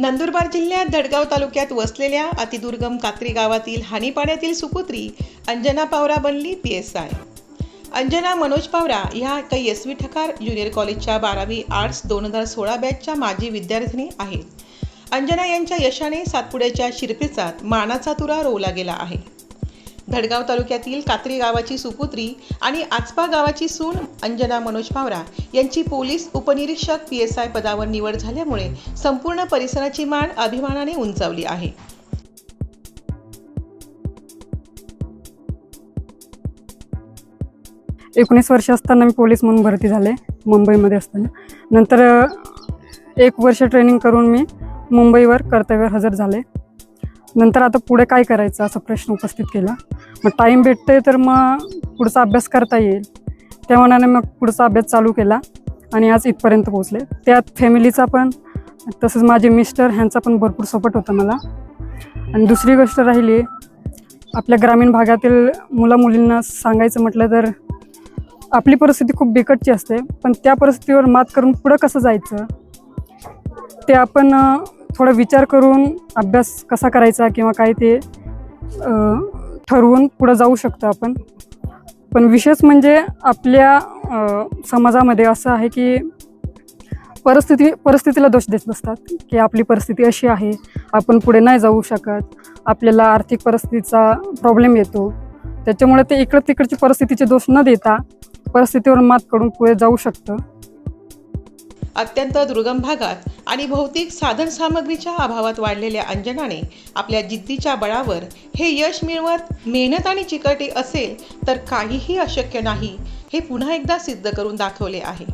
नंदुरबार जिल्ह्यात धडगाव तालुक्यात वसलेल्या अतिदुर्गम कात्री गावातील हानीपाण्यातील सुपुत्री अंजना पावरा बनली PSI। अंजना मनोज पावरा ह्या KSV ठकार ज्युनियर कॉलेजच्या 12वी आर्ट्स 2016 बॅचच्या माजी विद्यार्थिनी आहेत। अंजना यांच्या यशाने सातपुड्याच्या शिरपेचात मानाचा तुरा रोवला गेला आहे। धडगाव तालुक्यातील कात्री गावाची सुपुत्री आणि आचपा गावाची सून अंजना मनोज पावरा यांची पोलीस उपनिरीक्षक PSI पदावर निवड झाल्यामुळे संपूर्ण परिसराची मान अभिमानाने उंचावली आहे। एकोणीस वर्ष असताना मी पोलीस म्हणून भरती झाले मुंबईमध्ये असताना। नंतर 1 वर्ष ट्रेनिंग करून मी मुंबईवर कर्तव्यावर हजर झाले। नंतर आता पुढे काय करायचं असा प्रश्न उपस्थित केला। मग टाईम भेटते तर मग पुढचा अभ्यास करता येईल त्या मनाने मग पुढचा अभ्यास चालू केला आणि आज इथपर्यंत पोहोचले। त्यात फॅमिलीचा पण तसंच माझे मिस्टर ह्यांचा पण भरपूर सपोर्ट होता मला। आणि दुसरी गोष्ट राहिली आपल्या ग्रामीण भागातील मुला-मुलींना सांगायचं म्हटलं तर आपली परिस्थिती खूप बिकटची असते, पण त्या परिस्थितीवर मात करून पुढं कसं जायचं ते आपण थोडा विचार करून अभ्यास कसा करायचा किंवा काय ते ठरवून पुढे जाऊ शकतो आपण। पण विशेष म्हणजे आपल्या समाजामध्ये असं आहे की परिस्थितीला दोष देत बसतात की आपली परिस्थिती अशी आहे, आपण पुढे नाही जाऊ शकत, आपल्याला आर्थिक परिस्थितीचा प्रॉब्लेम येतो। त्याच्यामुळे ते इकडं तिकडची परिस्थितीचे दोष न देता परिस्थितीवर मात करून पुढे जाऊ शकतं। अत्यंत दुर्गम भागात आणि भौतिक साधन सामग्रीच्या अभावात वाढलेल्या अंजनाने आपल्या जिद्दीच्या बळावर हे यश मिळवत मेहनत आणि चिकाटी असेल तर काहीही अशक्य नाही हे पुन्हा एकदा सिद्ध करून दाखवले आहे।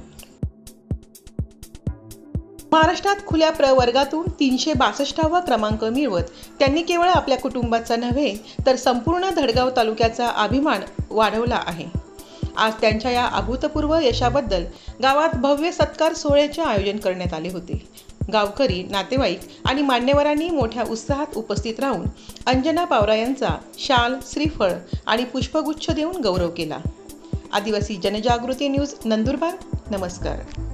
महाराष्ट्रात खुल्या प्रवर्गातून 362वा क्रमांक मिळवत त्यांनी केवळ आपल्या कुटुंबाचा नव्हे तर संपूर्ण धडगाव तालुक्याचा अभिमान वाढवला आहे। आज त्यांच्या या अभूतपूर्व यशाबद्दल गावात भव्य सत्कार सोहळ्याचे आयोजन करण्यात आले होते। गावकरी, नातेवाईक आणि मान्यवरांनी मोठ्या उत्साहात उपस्थित राहून अंजना पावरा यांचा शाल, श्रीफळ आणि पुष्पगुच्छ देऊन गौरव केला। आदिवासी जनजागृती न्यूज नंदुरबार, नमस्कार।